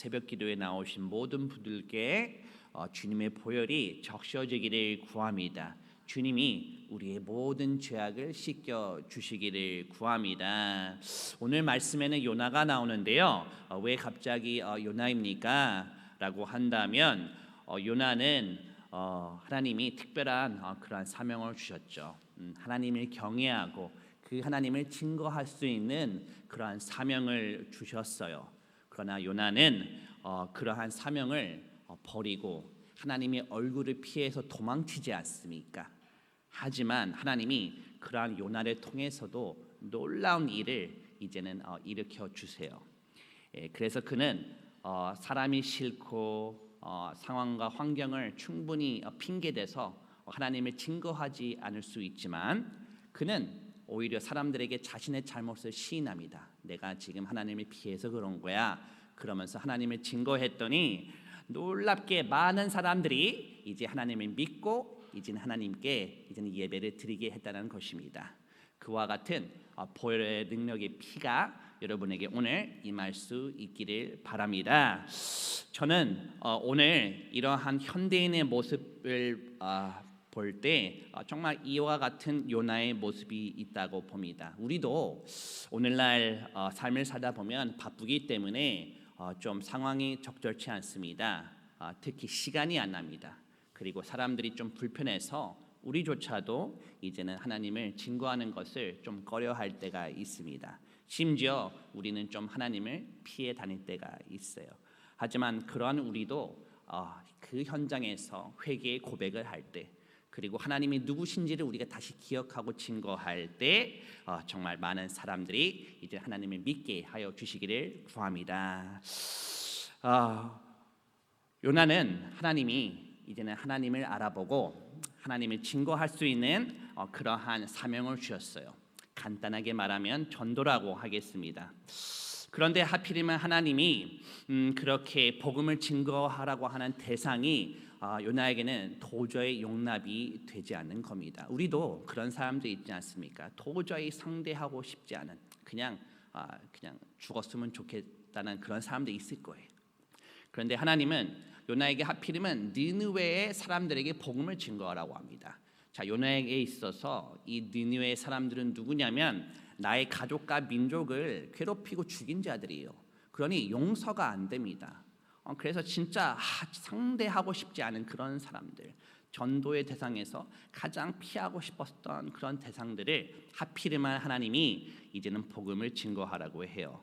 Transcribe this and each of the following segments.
새벽 기도에 나오신 모든 분들께 주님의 보혈이 적셔지기를 구합니다. 주님이 우리의 모든 죄악을 씻겨 주시기를 구합니다. 오늘 말씀에는 요나가 나오는데요. 왜 갑자기 요나입니까? 라고 한다면 요나는 하나님이 특별한 그러한 사명을 주셨죠. 하나님을 경외하고 그 하나님을 증거할 수 있는 그러한 사명을 주셨어요. 그러나 요나는 그러한 사명을 버리고 하나님의 얼굴을 피해서 도망치지 않습니까? 하지만 하나님이 그러한 요나를 통해서도 놀라운 일을 이제는 일으켜 주세요. 그래서 그는 사람이 싫고 상황과 환경을 충분히 핑계대서 하나님을 증거하지 않을 수 있지만 그는 오히려 사람들에게 자신의 잘못을 시인합니다. 내가 지금 하나님을 피해서 그런 거야. 그러면서 하나님을 증거했더니 놀랍게 많은 사람들이 이제 하나님을 믿고 이제는 하나님께 이제는 예배를 드리게 했다는 것입니다. 그와 같은 보혈의 능력의 피가 여러분에게 오늘 임할 수 있기를 바랍니다. 저는 오늘 이러한 현대인의 모습을 볼 때 정말 이와 같은 요나의 모습이 있다고 봅니다. 우리도 오늘날 삶을 살다 보면 바쁘기 때문에 좀 상황이 적절치 않습니다. 특히 시간이 안 납니다. 그리고 사람들이 좀 불편해서 우리조차도 이제는 하나님을 증거하는 것을 좀 꺼려할 때가 있습니다. 심지어 우리는 좀 하나님을 피해 다닐 때가 있어요. 하지만 그러한 우리도 그 현장에서 회개의 고백을 할 때, 그리고 하나님이 누구신지를 우리가 다시 기억하고 증거할 때 정말 많은 사람들이 이제 하나님을 믿게 하여 주시기를 구합니다. 요나는 하나님이 이제는 하나님을 알아보고 하나님을 증거할 수 있는 그러한 사명을 주셨어요. 간단하게 말하면 전도라고 하겠습니다. 그런데 하필이면 하나님이 그렇게 복음을 증거하라고 하는 대상이 요나에게는 도저히 용납이 되지 않는 겁니다. 우리도 그런 사람들 있지 않습니까? 도저히 상대하고 싶지 않은 그냥 죽었으면 좋겠다는 그런 사람들이 있을 거예요. 그런데 하나님은 요나에게 하필이면 니느웨의 사람들에게 복음을 증거하라고 합니다. 자, 요나에게 있어서 이 니느웨의 사람들은 누구냐면 나의 가족과 민족을 괴롭히고 죽인 자들이에요. 그러니 용서가 안 됩니다. 그래서 진짜 상대하고 싶지 않은 그런 사람들, 전도의 대상에서 가장 피하고 싶었던 그런 대상들을 하필이면 하나님이 이제는 복음을 증거하라고 해요.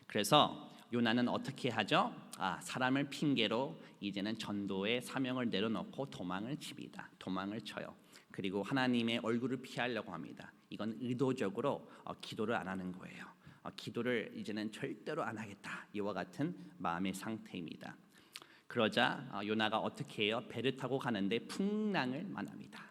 그래서 요나는 어떻게 하죠? 사람을 핑계로 이제는 전도의 사명을 내려놓고 도망을 칩니다. 도망을 쳐요. 그리고 하나님의 얼굴을 피하려고 합니다. 이건 의도적으로 기도를 안 하는 거예요. 기도를 이제는 절대로 안 하겠다. 이와 같은 마음의 상태입니다. 그러자 요나가 어떻게 해요? 배를 타고 가는데 풍랑을 만납니다.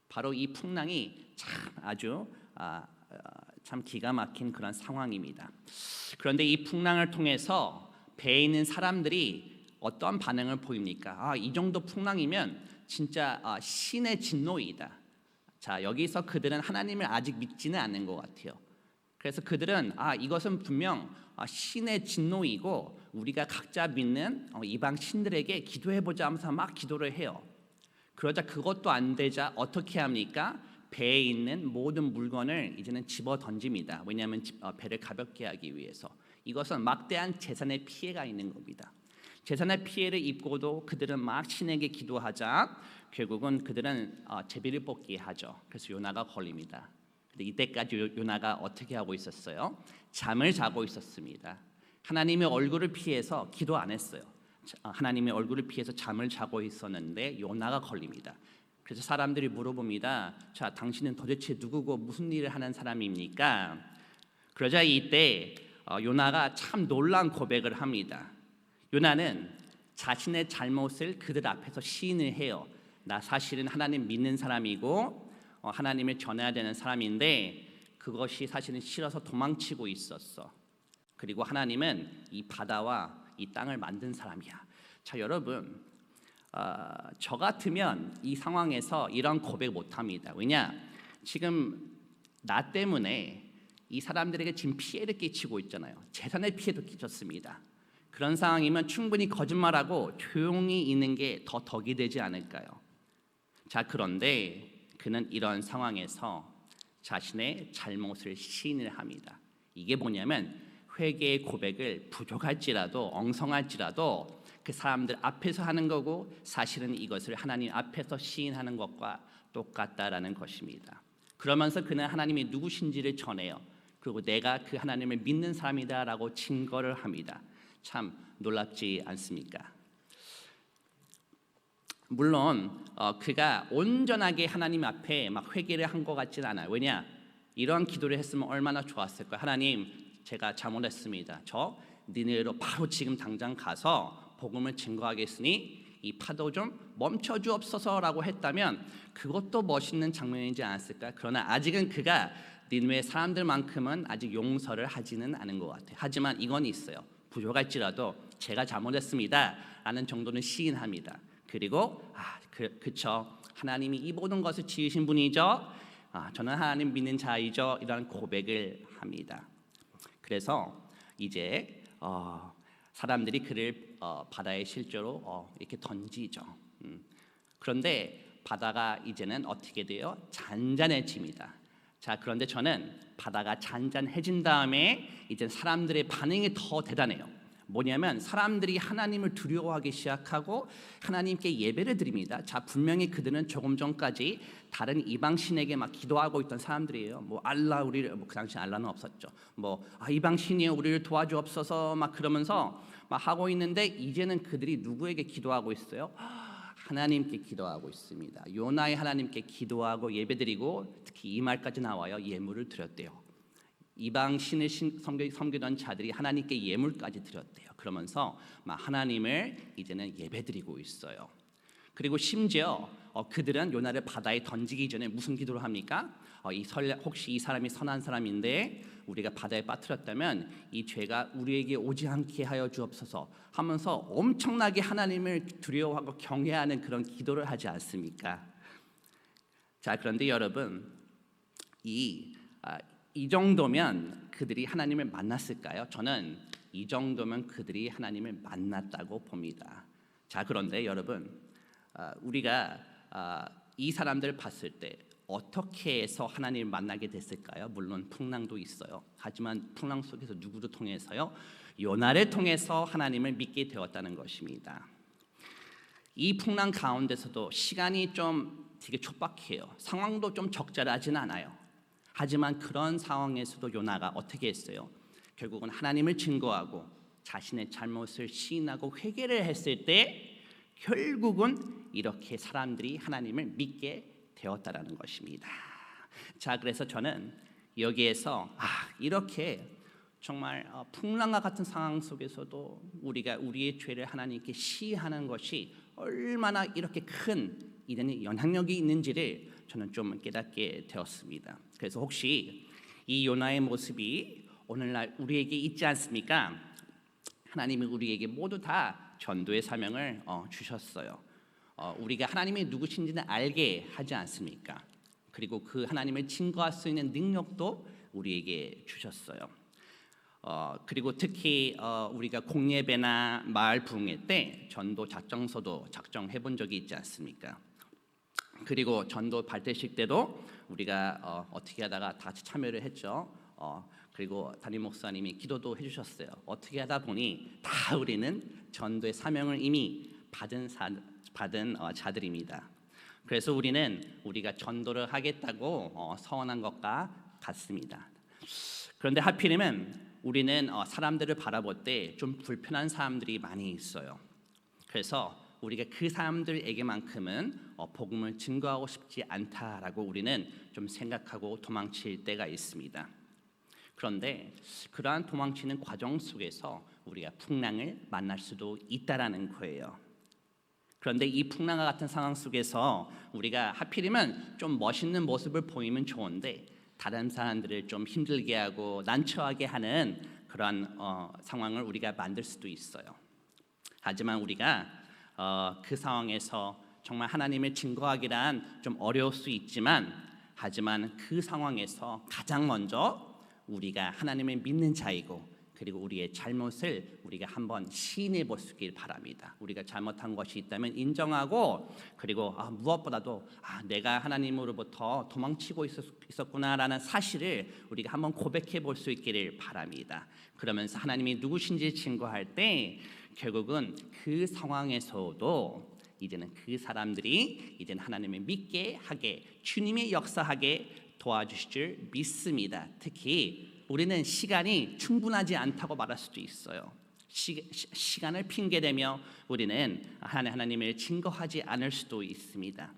바로 이 풍랑이 아주 참 기가 막힌 그런 상황입니다. 그런데 이 풍랑을 통해서 배에 있는 사람들이 어떤 반응을 보입니까? 이 정도 풍랑이면 진짜 신의 진노이다. 자, 여기서 그들은 하나님을 아직 믿지는 않는 것 같아요. 그래서 그들은 이것은 분명 신의 진노이고 우리가 각자 믿는 이방 신들에게 기도해보자 하면서 막 기도를 해요. 그러자 그것도 안 되자 어떻게 합니까? 배에 있는 모든 물건을 이제는 집어 던집니다. 왜냐하면 배를 가볍게 하기 위해서. 이것은 막대한 재산의 피해가 있는 겁니다. 재산의 피해를 입고도 그들은 막 신에게 기도하자 결국은 그들은 제비를 뽑기 하죠. 그래서 요나가 걸립니다. 근데 이때까지 요나가 어떻게 하고 있었어요? 잠을 자고 있었습니다. 하나님의 얼굴을 피해서 기도 안 했어요. 하나님의 얼굴을 피해서 잠을 자고 있었는데 요나가 걸립니다. 그래서 사람들이 물어봅니다. 자, 당신은 도대체 누구고 무슨 일을 하는 사람입니까? 그러자 이때 요나가 참 놀라운 고백을 합니다. 요나는 자신의 잘못을 그들 앞에서 시인을 해요. 나 사실은 하나님 믿는 사람이고 하나님을 전해야 되는 사람인데 그것이 사실은 싫어서 도망치고 있었어. 그리고 하나님은 이 바다와 이 땅을 만든 사람이야. 자, 여러분, 저 같으면 이 상황에서 이런 고백 못합니다. 왜냐? 지금 나 때문에 이 사람들에게 지금 피해를 끼치고 있잖아요. 재산의 피해도 끼쳤습니다. 그런 상황이면 충분히 거짓말하고 조용히 있는 게 더 덕이 되지 않을까요? 자, 그런데 그는 이런 상황에서 자신의 잘못을 시인을 합니다. 이게 뭐냐면 회개의 고백을 부족할지라도 엉성할지라도 그 사람들 앞에서 하는 거고 사실은 이것을 하나님 앞에서 시인하는 것과 똑같다라는 것입니다. 그러면서 그는 하나님이 누구신지를 전해요. 그리고 내가 그 하나님을 믿는 사람이다라고 증거를 합니다. 참 놀랍지 않습니까? 물론 그가 온전하게 하나님 앞에 막 회개를 한 것 같지는 않아요. 왜냐? 이런 기도를 했으면 얼마나 좋았을까요? 하나님, 제가 잘못했습니다. 저 니네로 바로 지금 당장 가서 복음을 증거하겠으니 이 파도 좀 멈춰 주옵소서라고 했다면 그것도 멋있는 장면이지 않았을까? 그러나 아직은 그가 니네 사람들만큼은 아직 용서를 하지는 않은 것 같아요. 하지만 이건 있어요. 부족할지라도 제가 잘못했습니다 라는 정도는 시인합니다. 그리고 그쵸, 하나님이 이 모든 것을 지으신 분이죠. 저는 하나님 믿는 자이죠. 이런 고백을 합니다. 그래서 이제 사람들이 그를 바다에 실제로 이렇게 던지죠. 그런데 바다가 이제는 어떻게 돼요? 잔잔해집니다. 자, 그런데 저는 바다가 잔잔해진 다음에 이제 사람들의 반응이 더 대단해요. 뭐냐면 사람들이 하나님을 두려워하기 시작하고 하나님께 예배를 드립니다. 자, 분명히 그들은 조금 전까지 다른 이방 신에게 막 기도하고 있던 사람들이에요. 뭐 알라 우리를 그 당시 알라는 없었죠. 이방 신이여 우리를 도와주옵소서 막 그러면서 막 하고 있는데 이제는 그들이 누구에게 기도하고 있어요? 하나님께 기도하고 있습니다. 요나의 하나님께 기도하고 예배드리고 특히 이 말까지 나와요. 예물을 드렸대요. 이방 신을 섬기던 자들이 하나님께 예물까지 드렸대요. 그러면서 하나님을 이제는 예배드리고 있어요. 그리고 심지어 그들은 요나를 바다에 던지기 전에 무슨 기도를 합니까? 혹시 이 사람이 선한 사람인데 우리가 바다에 빠뜨렸다면 이 죄가 우리에게 오지 않게 하여 주옵소서 하면서 엄청나게 하나님을 두려워하고 경외하는 그런 기도를 하지 않습니까? 자, 그런데 여러분 이 정도면 그들이 하나님을 만났을까요? 저는 이 정도면 그들이 하나님을 만났다고 봅니다. 자, 그런데 여러분 우리가 이 사람들을 봤을 때 어떻게 해서 하나님을 만나게 됐을까요? 물론 풍랑도 있어요. 하지만 풍랑 속에서 누구를 통해서요? 요나를 통해서 하나님을 믿게 되었다는 것입니다. 이 풍랑 가운데서도 시간이 좀 되게 촉박해요. 상황도 좀 적절하진 않아요. 하지만 그런 상황에서도 요나가 어떻게 했어요? 결국은 하나님을 증거하고 자신의 잘못을 시인하고 회개를 했을 때 결국은 이렇게 사람들이 하나님을 믿게 되었다라는 것입니다. 자, 그래서 저는 여기에서 이렇게 정말 풍랑과 같은 상황 속에서도 우리가 우리의 죄를 하나님께 시인하는 것이 얼마나 이렇게 큰 이런 영향력이 있는지를 저는 좀 깨닫게 되었습니다. 그래서 혹시 이 요나의 모습이 오늘날 우리에게 있지 않습니까? 하나님이 우리에게 모두 다 전도의 사명을 주셨어요. 우리가 하나님이 누구신지는 알게 하지 않습니까? 그리고 그 하나님을 증거할 수 있는 능력도 우리에게 주셨어요. 그리고 특히 우리가 공예배나 마을 부흥회 때 전도 작정서도 작성해 본 적이 있지 않습니까? 그리고 전도 발대식 때도 우리가 어떻게 하다가 다 같이 참여를 했죠. 그리고 담임 목사님이 기도도 해주셨어요. 어떻게 하다 보니 다 우리는 전도의 사명을 이미 받은 자들입니다. 그래서 우리가 전도를 하겠다고 서원한 것과 같습니다. 그런데 하필이면 우리는 사람들을 바라볼 때 좀 불편한 사람들이 많이 있어요. 그래서 우리가 그 사람들에게만큼은 복음을 증거하고 싶지 않다라고 우리는 좀 생각하고 도망칠 때가 있습니다. 그런데 그러한 도망치는 과정 속에서 우리가 풍랑을 만날 수도 있다라는 거예요. 그런데 이 풍랑과 같은 상황 속에서 우리가 하필이면 좀 멋있는 모습을 보이면 좋은데 다른 사람들을 좀 힘들게 하고 난처하게 하는 그러한 상황을 우리가 만들 수도 있어요. 하지만 우리가 그 상황에서 정말 하나님을 증거하기란 좀 어려울 수 있지만 하지만 그 상황에서 가장 먼저 우리가 하나님을 믿는 자이고 그리고 우리의 잘못을 우리가 한번 시인해 보시길 바랍니다. 우리가 잘못한 것이 있다면 인정하고, 그리고 무엇보다도 내가 하나님으로부터 도망치고 있었구나라는 사실을 우리가 한번 고백해 볼 수 있기를 바랍니다. 그러면서 하나님이 누구신지 증거할 때 결국은 그 상황에서도 이제는 그 사람들이 이제는 하나님을 믿게 하게, 주님의 역사하게 도와주실 줄 믿습니다. 특히 우리는 시간이 충분하지 않다고 말할 수도 있어요. 시간을 핑계대며 우리는 하나님을 증거하지 않을 수도 있습니다.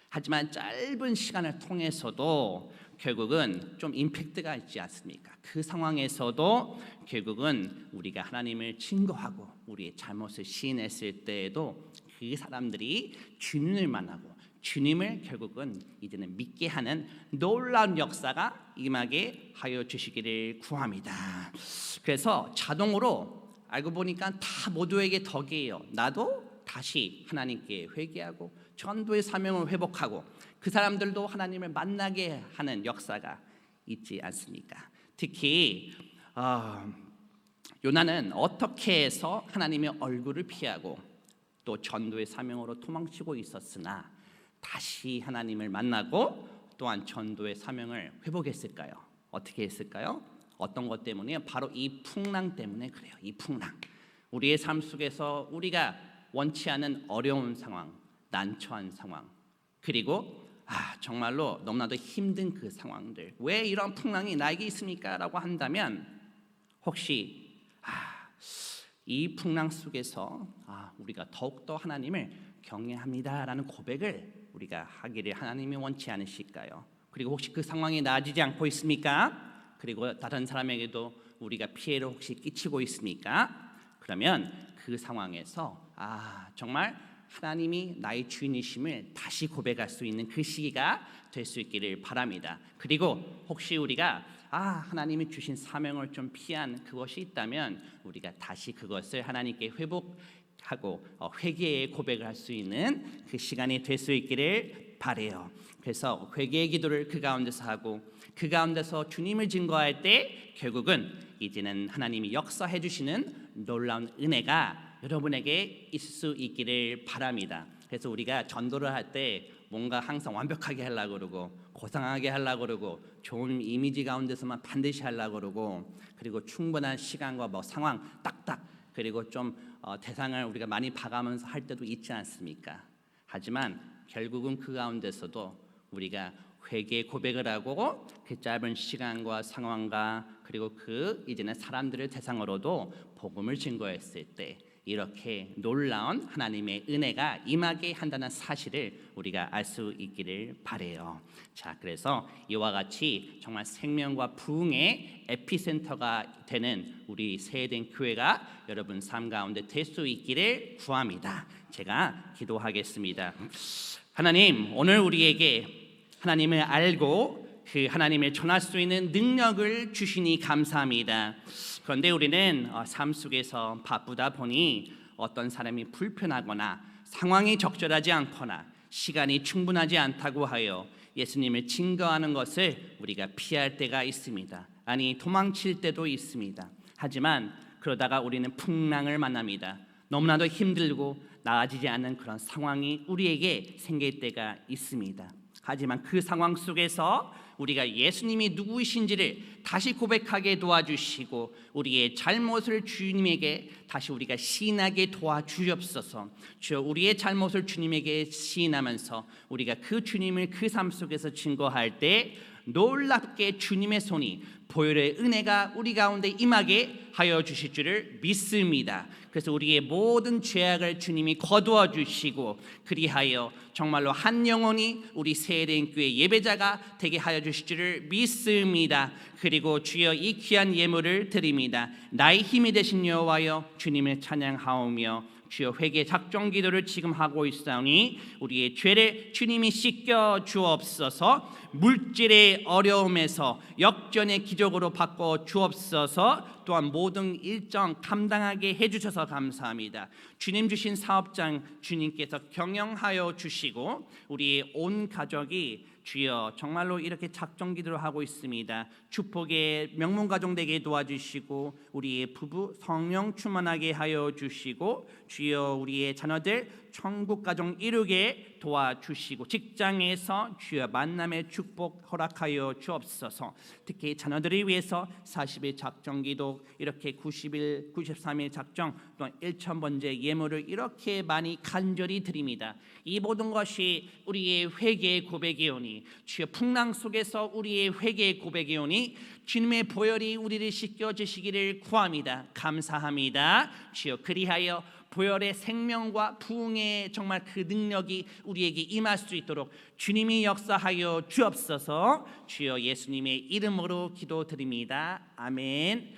하지만 짧은 시간을 통해서도 결국은 좀 임팩트가 있지 않습니까? 그 상황에서도 결국은 우리가 하나님을 증거하고 우리의 잘못을 시인했을 때에도 그 사람들이 주님을 만나고 주님을 결국은 이제는 믿게 하는 놀라운 역사가 임하게 하여 주시기를 구합니다. 그래서 자동으로 알고 보니까 다 모두에게 덕이에요. 나도 다시 하나님께 회개하고 전도의 사명을 회복하고 그 사람들도 하나님을 만나게 하는 역사가 있지 않습니까? 특히 요나는 어떻게 해서 하나님의 얼굴을 피하고 또 전도의 사명으로 도망치고 있었으나 다시 하나님을 만나고 또한 전도의 사명을 회복했을까요? 어떻게 했을까요? 어떤 것 때문에요? 바로 이 풍랑 때문에 그래요. 이 풍랑. 우리의 삶 속에서 우리가 원치 않은 어려운 상황, 난처한 상황, 그리고 정말로 너무나도 힘든 그 상황들, 왜 이런 풍랑이 나에게 있습니까? 라고 한다면 혹시 이 풍랑 속에서 우리가 더욱더 하나님을 경외합니다라는 고백을 우리가 하기를 하나님이 원치 않으실까요? 그리고 혹시 그 상황이 나아지지 않고 있습니까? 그리고 다른 사람에게도 우리가 피해를 혹시 끼치고 있습니까? 그러면 그 상황에서 정말 하나님이 나의 주인이심을 다시 고백할 수 있는 그 시기가 될 수 있기를 바랍니다. 그리고 혹시 우리가 하나님이 주신 사명을 좀 피한 그것이 있다면 우리가 다시 그것을 하나님께 회복하고 회개의 고백을 할 수 있는 그 시간이 될 수 있기를 바라요. 그래서 회개의 기도를 그 가운데서 하고 그 가운데서 주님을 증거할 때 결국은 이제는 하나님이 역사해 주시는 놀라운 은혜가 여러분에게 있을 수 있기를 바랍니다. 그래서 우리가 전도를 할 때 뭔가 항상 완벽하게 하려고 그러고 고상하게 하려고 그러고 좋은 이미지 가운데서만 반드시 하려고 그러고 그리고 충분한 시간과 상황 딱딱 그리고 좀 대상을 우리가 많이 봐가면서 할 때도 있지 않습니까? 하지만 결국은 그 가운데서도 우리가 회개 고백을 하고 그 짧은 시간과 상황과 그리고 그 이제는 사람들을 대상으로도 복음을 증거했을 때 이렇게 놀라운 하나님의 은혜가 임하게 한다는 사실을 우리가 알 수 있기를 바라요. 자, 그래서 이와 같이 정말 생명과 부흥의 에피센터가 되는 우리 세된 교회가 여러분 삶 가운데 될 수 있기를 구합니다. 제가 기도하겠습니다. 하나님, 오늘 우리에게 하나님을 알고 그 하나님을 전할 수 있는 능력을 주시니 감사합니다. 그런데 우리는 삶 속에서 바쁘다 보니 어떤 사람이 불편하거나 상황이 적절하지 않거나 시간이 충분하지 않다고 하여 예수님을 증거하는 것을 우리가 피할 때가 있습니다. 아니 도망칠 때도 있습니다. 하지만 그러다가 우리는 풍랑을 만납니다. 너무나도 힘들고 나아지지 않는 그런 상황이 우리에게 생길 때가 있습니다. 하지만 그 상황 속에서 우리가 예수님이 누구이신지를 다시 고백하게 도와주시고 우리의 잘못을 주님에게 다시 우리가 시인하게 도와주옵소서. 주여, 우리의 잘못을 주님에게 시인하면서 우리가 그 주님을 그 삶 속에서 증거할 때 놀랍게 주님의 손이 보혈의 은혜가 우리 가운데 임하게 하여 주실 줄을 믿습니다. 그래서 우리의 모든 죄악을 주님이 거두어 주시고 그리하여 정말로 한 영혼이 우리 세례인 교회 예배자가 되게 하여 주실 줄을 믿습니다. 그리고 주여, 이 귀한 예물을 드립니다. 나의 힘이 되신 여호와여, 주님을 찬양하오며 주여, 회개 작정 기도를 지금 하고 있사오니 우리의 죄를 주님이 씻겨 주옵소서. 물질의 어려움에서 역전의 기적으로 바꿔 주옵소서. 또한 모든 일정 감당하게 해주셔서 감사합니다. 주님 주신 사업장 주님께서 경영하여 주시고 우리 온 가족이 주여 정말로 이렇게 작정 기도를 하고 있습니다. 축복의 명문 가정 되게 도와주시고 우리의 부부 성령 충만하게 하여 주시고 주여 우리의 자녀들 천국 가정 이루게 도와주시고 직장에서 주여 만남의 축복 허락하여 주옵소서. 특히 자녀들을 위해서 40일 작정 기도, 이렇게 90일 93일 작정, 또 1,000번째 예물을 이렇게 많이 간절히 드립니다. 이 모든 것이 우리의 회개의 고백이오니 주여 풍랑 속에서 우리의 회개의 고백이오니 주님의 보혈이 우리를 씻겨 주시기를 구합니다. 감사합니다. 주여 그리하여 보혈의 생명과 부흥의 정말 그 능력이 우리에게 임할 수 있도록 주님이 역사하여 주옵소서. 주여 예수님의 이름으로 기도드립니다. 아멘.